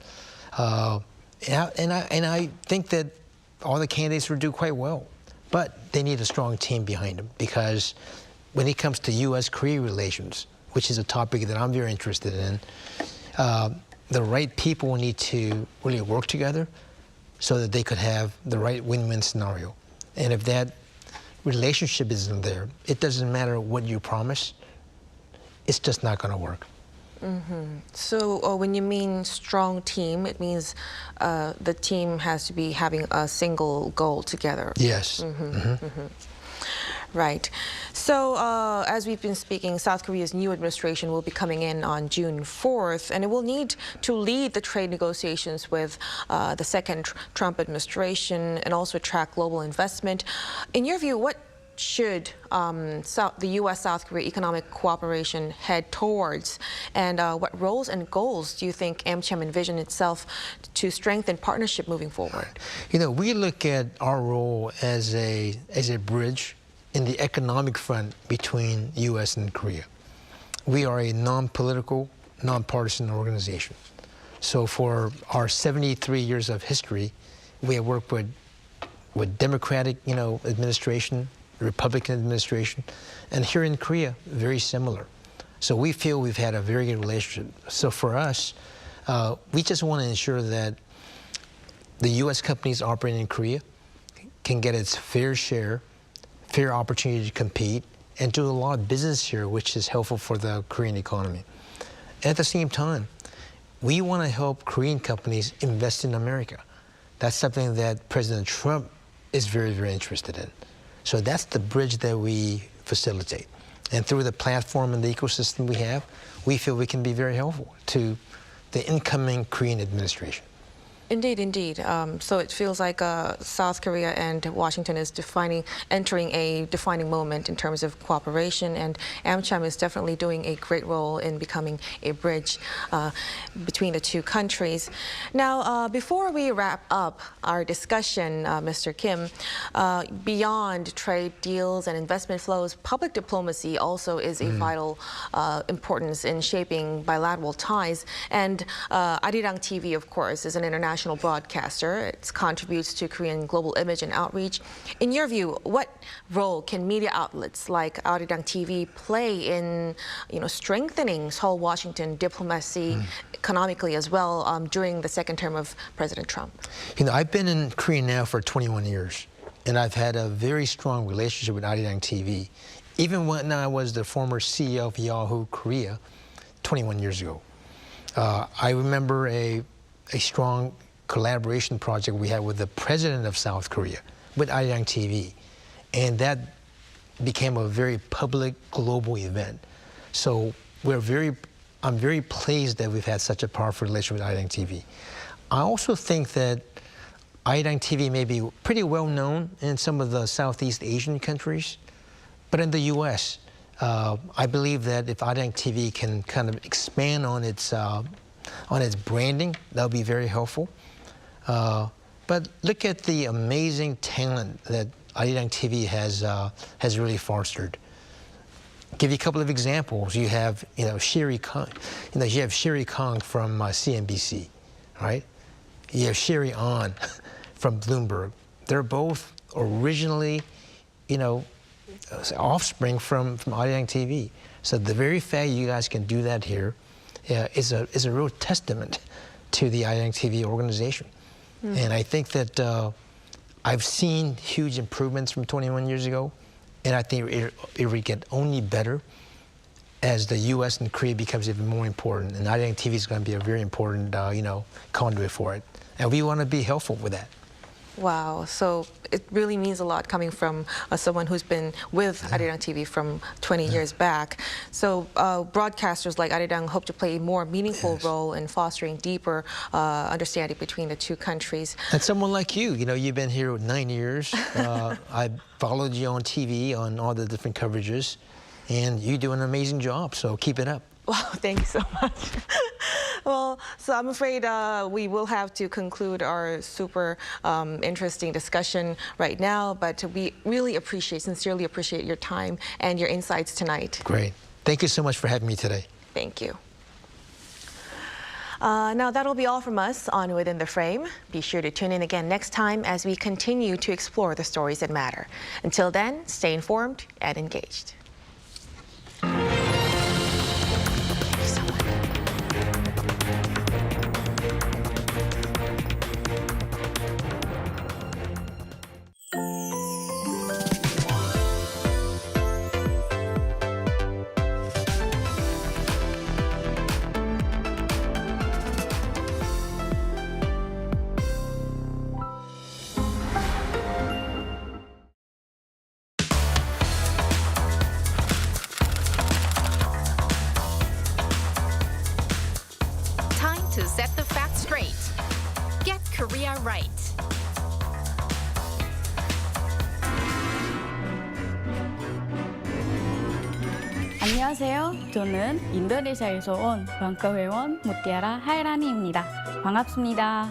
And I think that all the candidates will do quite well, but they need a strong team behind them, because when it comes to U.S.-Korea relations, which is a topic that I'm very interested in, the right people need to really work together so that they could have the right win-win scenario. And if that relationship isn't there, it doesn't matter what you promise, it's just not going to work. So when you mean strong team, it means the team has to be having a single goal together. Yes. Right. So as we've been speaking, South Korea's new administration will be coming in on June 4th, and it will need to lead the trade negotiations with the second Trump administration and also attract global investment. In your view, what should the U.S.-South Korea economic cooperation head towards, and what roles and goals do you think AmCham envision itself to strengthen partnership moving forward? You know, we look at our role as a bridge in the economic front between U.S. and Korea. We are a non-political, non-partisan organization. So for our 73 years of history, we have worked with Democratic, administration, Republican administration, and here in Korea, very similar. So we feel we've had a very good relationship. So for us, we just want to ensure that the U.S. companies operating in Korea can get its fair opportunity to compete and do a lot of business here, which is helpful for the Korean economy. At the same time, we want to help Korean companies invest in America. That's something that President Trump is very, very interested in. So that's the bridge that we facilitate. And through the platform and the ecosystem we have, we feel we can be very helpful to the incoming Korean administration. Indeed, indeed. So it feels like South Korea and Washington is entering a defining moment in terms of cooperation, and AmCham is definitely doing a great role in becoming a bridge between the two countries. Now, before we wrap up our discussion, Mr. Kim, beyond trade deals and investment flows, public diplomacy also is a vital importance in shaping bilateral ties. And Arirang TV, of course, is an international broadcaster. It contributes to Korean global image and outreach. In your view, what role can media outlets like Arirang TV play in, strengthening Seoul, Washington diplomacy economically as well during the second term of President Trump? I've been in Korea now for 21 years, and I've had a very strong relationship with Arirang TV, even when I was the former CEO of Yahoo Korea 21 years ago. I remember a strong collaboration project we had with the president of South Korea, with Arirang TV. And that became a very public, global event. So I'm very pleased that we've had such a powerful relationship with Arirang TV. I also think that Arirang TV may be pretty well known in some of the Southeast Asian countries, but in the U.S., I believe that if Arirang TV can kind of expand on its branding, that'll be very helpful. But look at the amazing talent that Arirang TV has really fostered. Give you a couple of examples. You have, Sherry Kang. You have Sherry Kang from CNBC, right? You have Sherry Ahn from Bloomberg. They're both originally, offspring from Arirang TV. So the very fact you guys can do that here is a real testament to the Arirang TV organization. And I think that I've seen huge improvements from 21 years ago, and I think it will get only better as the U.S. and Korea becomes even more important. And Arirang TV is going to be a very important, conduit for it. And we want to be helpful with that. Wow, so it really means a lot coming from someone who's been with Arirang TV from 20 years back. So broadcasters like Arirang hope to play a more meaningful role in fostering deeper understanding between the two countries. And someone like you, you've been here 9 years. I followed you on TV on all the different coverages, and you do an amazing job, so keep it up. Wow, thank you so much. Well, so I'm afraid we will have to conclude our super interesting discussion right now, but we really sincerely appreciate your time and your insights tonight. Great. Thank you so much for having me today. Thank you. Now that'll be all from us on Within the Frame. Be sure to tune in again next time as we continue to explore the stories that matter. Until then, stay informed and engaged. To set the facts straight. Get Korea right. 안녕하세요. 저는 인도네시아에서 온 방과 회원 무티아라 하이라니입니다. 반갑습니다.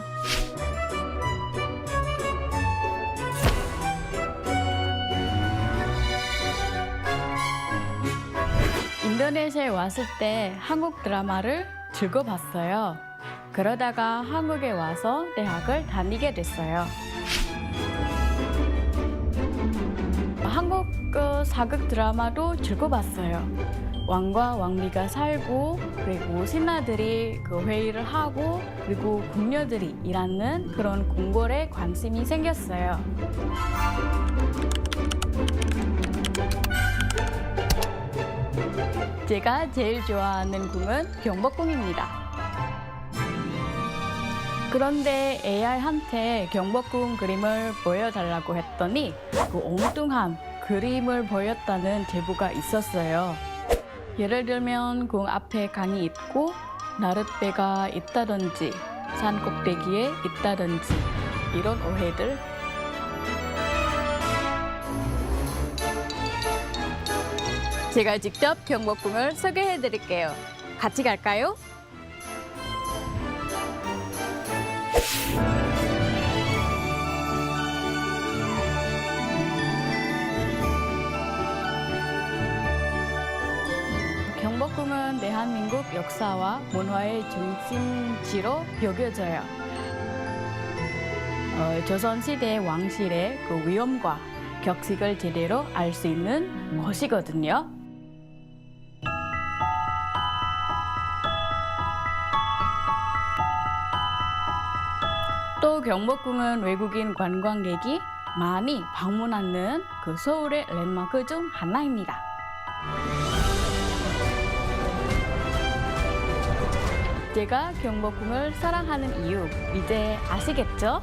인도네시아에 왔을 때 한국 드라마를 즐겨봤어요. 그러다가 한국에 와서 대학을 다니게 됐어요. 한국 사극 드라마도 즐겨봤어요. 왕과 왕비가 살고 그리고 신하들이 회의를 하고 그리고 궁녀들이 일하는 그런 궁궐에 관심이 생겼어요. 제가 제일 좋아하는 궁은 경복궁입니다. 그런데 AI한테 경복궁 그림을 보여달라고 했더니 그 엉뚱한 그림을 보였다는 제보가 있었어요. 예를 들면 궁 앞에 강이 있고 나룻배가 있다든지 산 꼭대기에 있다든지 이런 오해들. 제가 직접 경복궁을 소개해드릴게요. 같이 갈까요? 경복궁은 대한민국 역사와 문화의 중심지로 여겨져요. 조선시대 왕실의 그 위엄과 격식을 제대로 알 수 있는 곳이거든요. 또 경복궁은 외국인 관광객이 많이 방문하는 그 서울의 랜드마크 중 하나입니다. 제가 경복궁을 사랑하는 이유 이제 아시겠죠?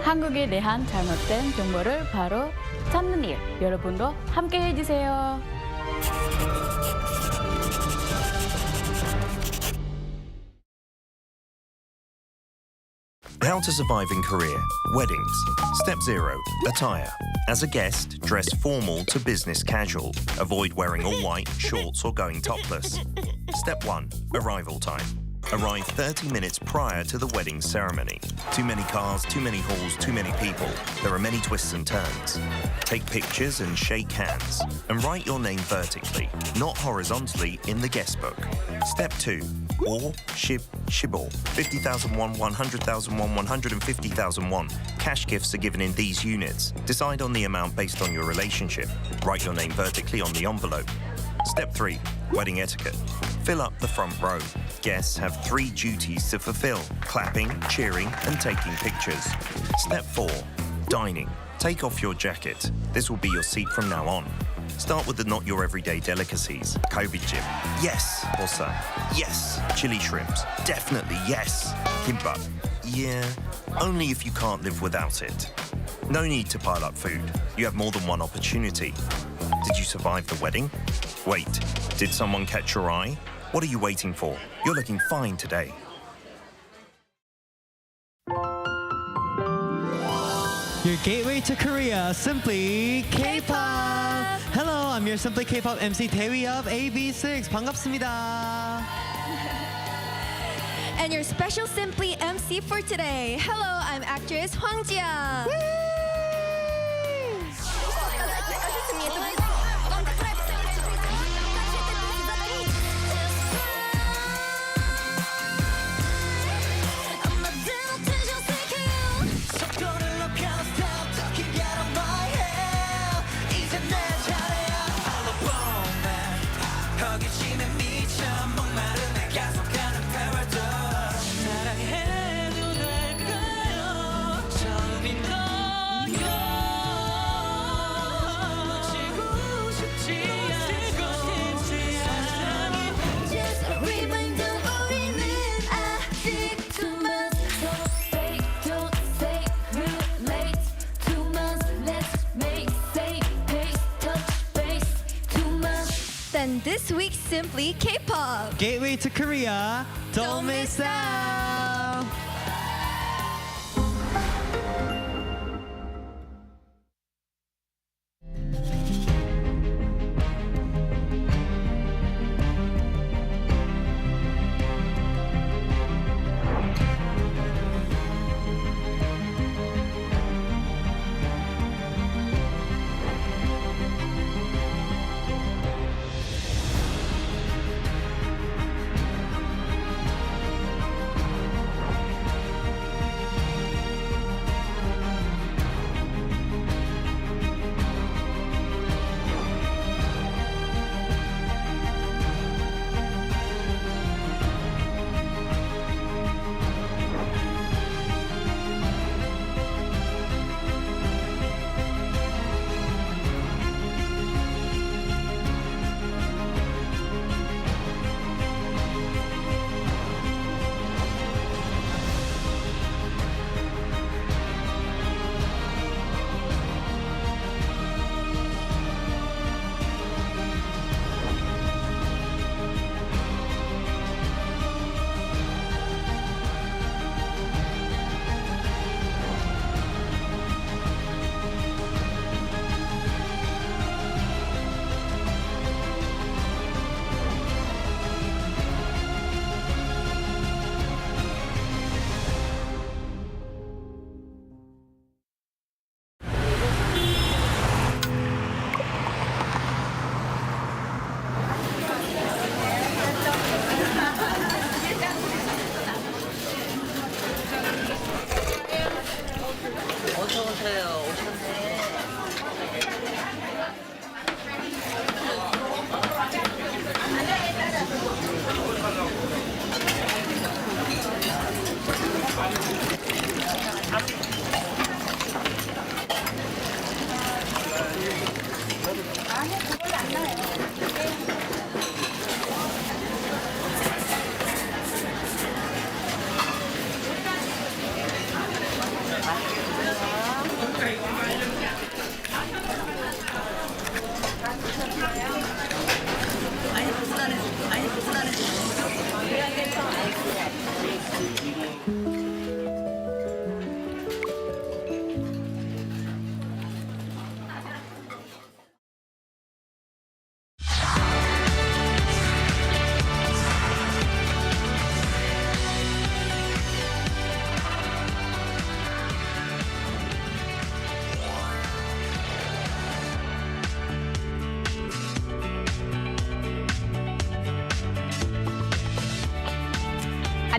한국에 대한 잘못된 정보를 바로 찾는 일, 여러분도 함께 해주세요. How to survive in Korea. Weddings. Step 0. Attire. As a guest, dress formal to business casual. Avoid wearing all white, shorts or going topless. Step 1. Arrival time. Arrive 30 minutes prior to the wedding ceremony. Too many cars, too many halls, too many people. There are many twists and turns. Take pictures and shake hands. And write your name vertically, not horizontally, in the guest book. Step 2. Or, shibor. 50,000 won, 100,000 won, 150,000 won. Cash gifts are given in these units. Decide on the amount based on your relationship. Write your name vertically on the envelope. Step 3. Wedding etiquette. Fill up the front row. Guests have 3 duties to fulfill: clapping, cheering, and taking pictures. Step 4. Dining. Take off your jacket. This will be your seat from now on. Start with the not your everyday delicacies. Kobe chip. Yes. Bossa. Yes. Chili shrimps. Definitely yes. Kimbap. Yeah. Only if you can't live without it. No need to pile up food. You have more than one opportunity. Did you survive the wedding? Wait, did someone catch your eye? What are you waiting for? You're looking fine today. Your gateway to Korea, Simply K-pop. Hello, I'm your Simply K-pop MC Taewi of AB6. 반갑습니다. And your special Simply MC for today. Hello, I'm actress Hwang Ji-young. Then this week's Simply K-pop. Gateway to Korea. Don't miss out.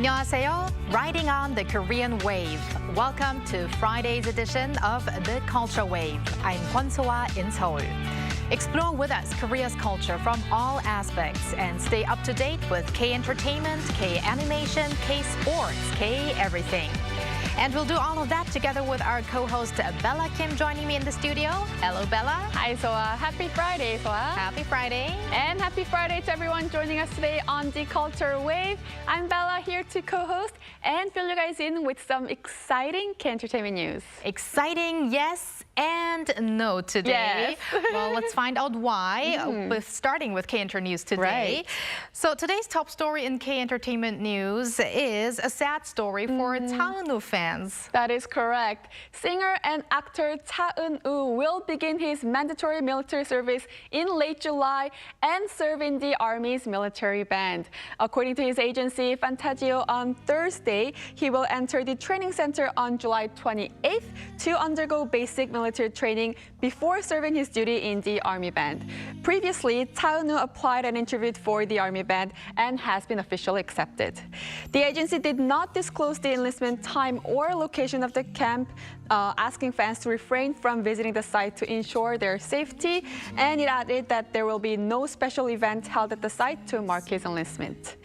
안녕하세요. Riding on the Korean wave. Welcome to Friday's edition of The Culture Wave. I'm Kwon-soa in Seoul. Explore with us Korea's culture from all aspects and stay up to date with K-entertainment, K-animation, K-sports, K-everything. And we'll do all of that together with our co-host Bella Kim joining me in the studio. Hello, Bella. Hi, Soa. Happy Friday, Soa. Happy Friday. And happy Friday to everyone joining us today on The Culture Wave. I'm Bella here to co-host and fill you guys in with some exciting K-entertainment news. Exciting, yes and no today. Yes. Well, let's find out why, starting with K-Enter News today. Right. So today's top story in K-Entertainment News is a sad story for Cha Eun-woo fans fans. That is correct. Singer and actor Cha Eun-woo will begin his mandatory military service in late July and serve in the Army's military band. According to his agency, Fantagio, on Thursday, he will enter the training center on July 28th to undergo basic military training before serving his duty in the Army band. Previously, Cha Eun-woo applied and interviewed for the Army band and has been officially accepted. The agency did not disclose the enlistment time or location of the camp, asking fans to refrain from visiting the site to ensure their safety, and it added that there will be no special event held at the site to mark his enlistment.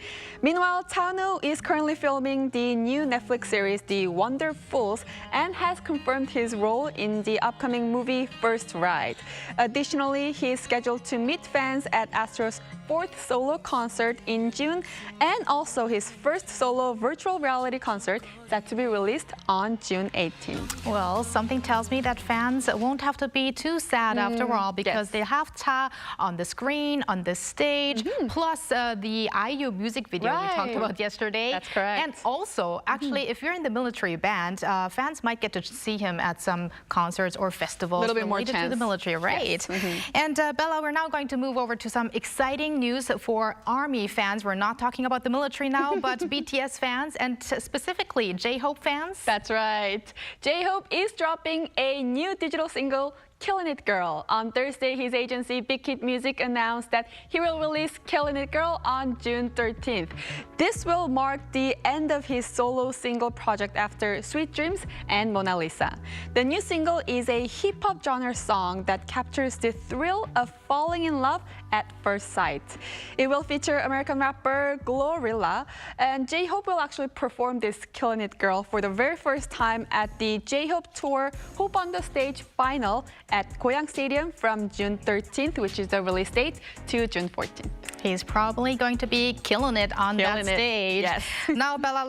Meanwhile, Cha Eun-woo is currently filming the new Netflix series The Wonderfuls and has confirmed his role in the upcoming movie First Ride. Additionally, he is scheduled to meet fans at Astro's 4th solo concert in June, and also his first solo virtual reality concert set to be released on June 18th. Well, something tells me that fans won't have to be too sad after all, because they have Cha on the screen, on the stage, plus the IU music video we talked about yesterday. That's correct. And also, actually, if you're in the military band, fans might get to see him at some concerts or festivals a little bit more related to the military, right? Yes. And Bella, we're now going to move over to some exciting news for Army fans. We're not talking about the military now, but BTS fans and specifically J-Hope fans. That's right. J-Hope is dropping a new digital single, Killin' It Girl. On Thursday, his agency Big Hit Music announced that he will release Killin' It Girl on June 13th. This will mark the end of his solo single project after Sweet Dreams and Mona Lisa. The new single is a hip-hop genre song that captures the thrill of falling in love at first sight. It will feature American rapper Glorilla, and J-Hope will actually perform this Killin' It Girl for the very first time at the J-Hope Tour Hope on the Stage final at Goyang Stadium from June 13th, which is the release date, to June 14th. He's probably going to be killing it on that stage. Yes. Now, Bella,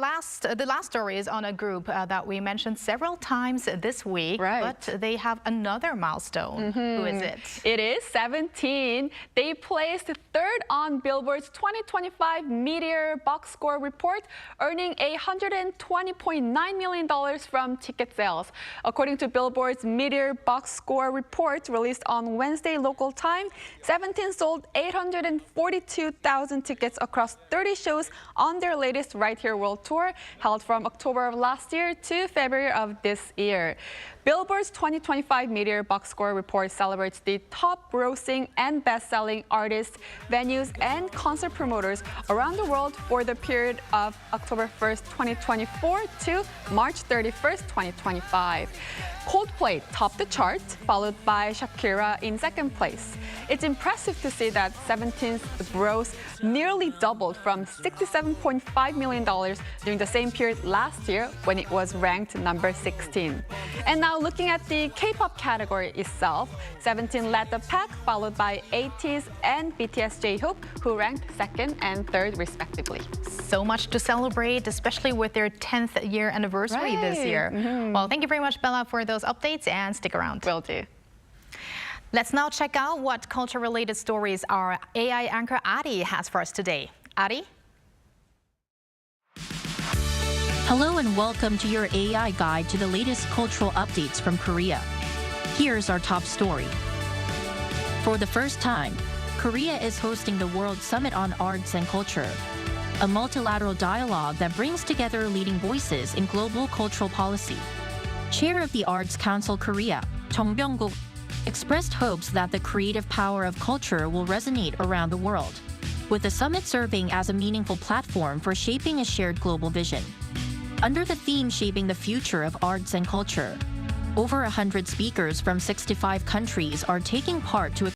the last story is on a group that we mentioned several times this week, but they have another milestone. Who is it? It is 17. They placed third on Billboard's 2025 Meteor Box Score report, earning $120.9 million from ticket sales. According to Billboard's Meteor Box Score report released on Wednesday local time, 17 sold 842,000 tickets across 30 shows on their latest Right Here World Tour, held from October of last year to February of this year. Billboard's 2025 Meteor Box Score report celebrates the top grossing and best-selling artists, venues, and concert promoters around the world for the period of October 1st, 2024 to March 31st, 2025. Coldplay topped the chart, followed by Shakira in second place. It's impressive to see that 17's gross nearly doubled from $67.5 million during the same period last year when it was ranked number 16. And now looking at the K-pop category itself, 17 led the pack, followed by ATEEZ and BTS J-Hope, who ranked second and third respectively. So much to celebrate, especially with their 10th year anniversary this year. Well, thank you very much, Bella, for those updates, and stick around. Will do. Let's now check out what culture-related stories our AI anchor Ari has for us today. Ari? Hello and welcome to your AI guide to the latest cultural updates from Korea. Here's our top story. For the first time, Korea is hosting the World Summit on Arts and Culture, a multilateral dialogue that brings together leading voices in global cultural policy. Chair of the Arts Council Korea, Jung Byung-guk, expressed hopes that the creative power of culture will resonate around the world, with the summit serving as a meaningful platform for shaping a shared global vision. Under the theme Shaping the Future of Arts and Culture, over 100 speakers from 65 countries are taking part to